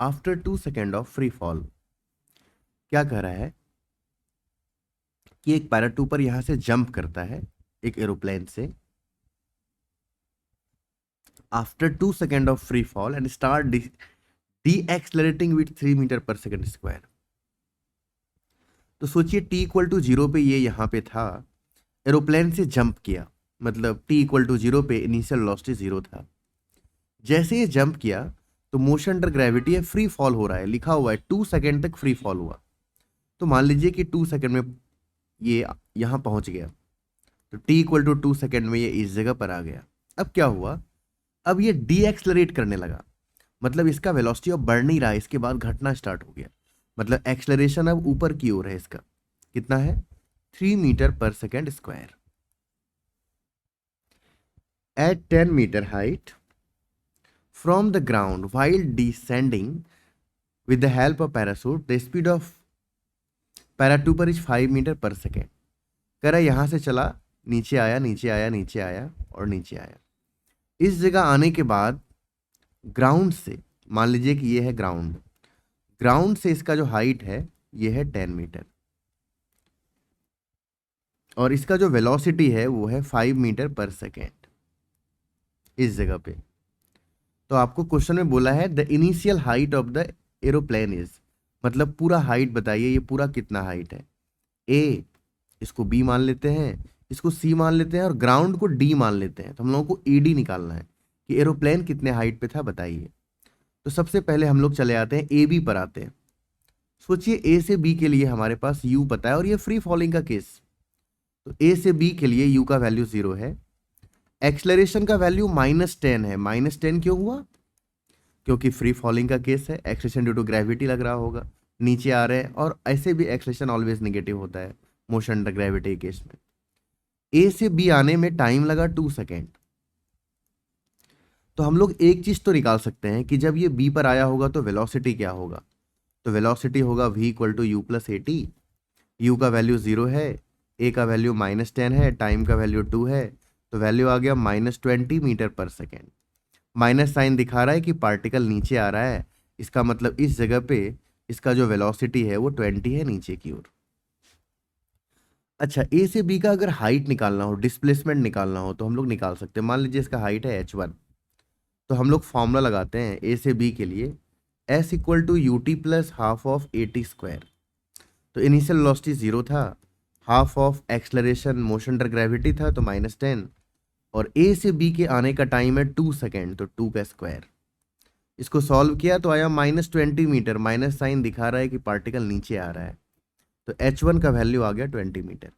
After 2 second of free fall. क्या कह रहा है कि एक पैराट्रूपर यहां से जंप करता है एक एरोप्लेन से after 2 second of free fall and start decelerating with 3 metre पर सेकेंड स्क्वायर। तो सोचिए t इक्वल टू 0 पे ये यहाँ पे था, एरोप्लेन से जंप किया, मतलब t इक्वल टू 0 पे इनिशियल वेलोसिटी 0 था। जैसे ये जंप किया तो मोशन अंडर ग्रेविटी है, फ्री फॉल हो रहा है, लिखा हुआ है 2 सेकेंड तक फ्री फॉल हुआ। तो मान लीजिए कि 2 सेकेंड में ये यहाँ पहुंच गया, तो t इक्वल टू 2 सेकेंड में ये इस जगह पर आ गया। अब क्या हुआ, अब ये डी एक्सलरेट करने लगा, मतलब इसका वेलोसिटी अब बढ़ नहीं रहा है, इसके बाद घटना स्टार्ट हो गया, मतलब एक्सलरेशन अब ऊपर की ओर है। इसका कितना है, 3 मीटर पर second square. At 10 metre height from the ground while descending with the help of parachute the speed of paratrooper is 5 metre पर सेकेंड। कह रहा यहां से चला, नीचे आया नीचे आया नीचे आया और नीचे आया। इस जगह आने के बाद ग्राउंड से, मान लीजिए कि ये है ग्राउंड, ग्राउंड से इसका जो हाइट है ये है 10 मीटर और इसका जो वेलोसिटी है वो है 5 मीटर पर सेकेंड इस जगह पे। तो आपको क्वेश्चन में बोला है the initial height of the aeroplane is, मतलब पूरा हाइट बताइए, ये पूरा कितना हाइट है। ए, इसको बी मान लेते हैं, इसको सी मान लेते हैं और ग्राउंड को डी मान लेते हैं। तो हम लोगों को ईडी निकालना है कि एरोप्लेन कितने हाइट पे था बताइए। तो सबसे पहले हम लोग चले आते हैं ए बी पर आते हैं। सोचिए ए से बी के लिए हमारे पास यू पता है और ये फ्री फॉलिंग का केस, तो ए से बी के लिए यू का वैल्यू 0 है, एक्सलरेशन का वैल्यू -10 है। -10 क्यों हुआ, क्योंकि फ्री फॉलिंग का केस है, एक्सलेशन ड्यू टू ग्रेविटी लग रहा होगा, नीचे आ रहे हैं, और ऐसे भी एक्सलेशन ऑलवेज नेगेटिव होता है मोशन अंडर ग्रेविटी केस में। ए से बी आने में टाइम लगा 2 सेकेंड। तो हम लोग एक चीज तो निकाल सकते हैं कि जब ये बी पर आया होगा तो वेलोसिटी क्या होगा। तो वेलोसिटी होगा v equal to u plus AT। U का वैल्यू 0 है, ए का वैल्यू -10 है, टाइम का वैल्यू 2 है, तो वैल्यू आ गया -20 मीटर पर सेकेंड। माइनस साइन दिखा रहा है कि पार्टिकल नीचे आ रहा है, इसका मतलब इस जगह पे इसका जो वेलोसिटी है वो 20 है नीचे की ओर। अच्छा, ए से बी का अगर हाइट निकालना हो, डिस्प्लेसमेंट निकालना हो, तो हम लोग निकाल सकते हैं। मान लीजिए इसका हाइट है h1, तो हम लोग फॉर्मूला लगाते हैं ए से बी के लिए, s equal to u t plus half of AT square. तो इनिशियल वेलोसिटी 0 था, half of acceleration motion under gravity था तो -10, और ए से बी के आने का टाइम है 2 सेकेंड, तो 2 का स्क्वायर। इसको सॉल्व किया तो आया -20 मीटर, माइनस साइन दिखा रहा है कि पार्टिकल नीचे आ रहा है, तो h1 का वैल्यू आ गया 20 मीटर।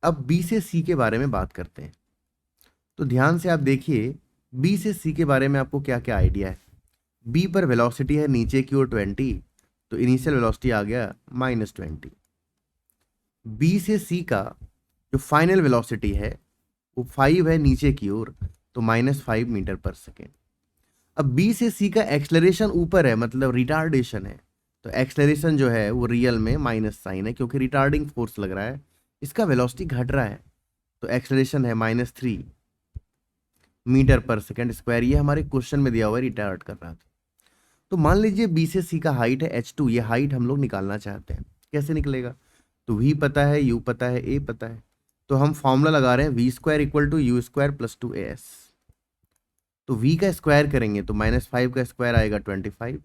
अब बी से सी के बारे में बात करते हैं। तो ध्यान से आप देखिए बी से सी के बारे में आपको क्या क्या आइडिया है। बी पर वेलोसिटी है नीचे की ओर 20, तो इनिशियल वेलोसिटी आ गया -20। बी से सी का जो फाइनल वेलोसिटी है वो 5 है नीचे की ओर, तो -5 मीटर पर सेकेंड। अब बी से सी का एक्सलरेशन ऊपर है, मतलब रिटार्डेशन है, तो एक्सलरेशन जो है वो रियल में माइनस साइन है क्योंकि रिटार्डिंग फोर्स लग रहा है, इसका वेलोसिटी घट रहा है, तो एक्सलरेशन है -3 मीटर पर सेकेंड स्क्वायर। ये हमारे क्वेश्चन में दिया हुआ है, रिटार्ड कर रहा था। तो मान लीजिए बी से सी का हाइट है h2, ये हाइट हम लोग निकालना चाहते हैं, कैसे निकलेगा। तो v पता है, u पता है, a पता है, तो हम फॉर्मूला लगा रहे हैं v² equal to u square plus 2as। तो v का स्क्वायर करेंगे तो -5 का स्क्वायर आएगा 25,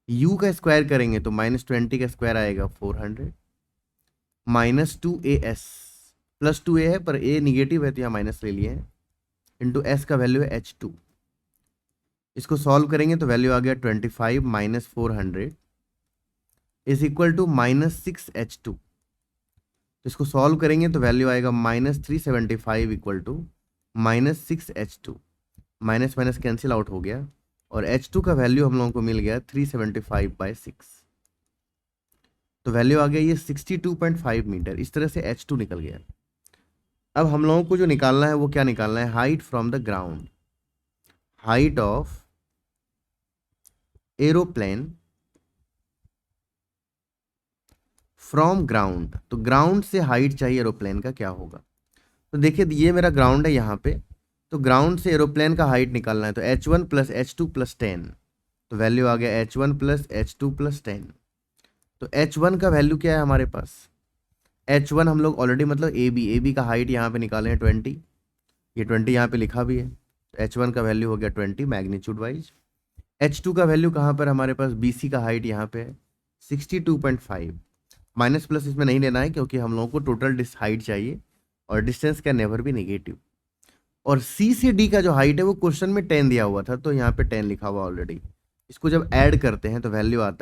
u का स्क्वायर करेंगे तो -20 का स्क्वायर आएगा 400, -2as प्लस 2a है पर a निगेटिव है तो यहाँ माइनस ले लिए हैं, इंटू s का वैल्यू है h2। इसको सॉल्व करेंगे तो वैल्यू आ गया 25 minus 400 is equal to -6h2। तो इसको सॉल्व करेंगे तो वैल्यू आएगा -375 equal to -6h2। Minus minus cancel out हो गया और h2 का वैल्यू हम लोगों को मिल गया 375/6, तो वैल्यू आ गया ये 62.5 मीटर। इस तरह से h2 निकल गया। अब हम लोगों को जो निकालना है वो क्या निकालना है, height from the ground, height of aeroplane from ground. तो ग्राउंड से हाइट चाहिए एरोप्लेन का, क्या होगा। तो देखिए ये मेरा ग्राउंड है यहाँ पे, तो ग्राउंड से एरोप्लेन का हाइट निकालना है, तो h1 + h2 + 10 तो वैल्यू आ गया h1 प्लस h2 प्लस 10। तो h1 का वैल्यू क्या है हमारे पास, h1 हम लोग ऑलरेडी मतलब ए बी का हाइट यहाँ पे निकाले हैं 20, ये 20 यहाँ पे लिखा भी है। तो h1 का वैल्यू हो गया 20 मैग्नीट्यूड वाइज। h2 का वैल्यू कहाँ पर हमारे पास, BC का हाइट यहाँ पे है 62.5। माइनस प्लस इसमें नहीं लेना है क्योंकि हम लोगों को टोटल हाइट चाहिए और distance can never be negative. और C से D का जो हाइट है वो क्वेश्चन में 10 दिया हुआ था, तो यहाँ पे 10 लिखा हुआ ऑलरेडी। इसको जब ऐड करते हैं तो वैल्यू आता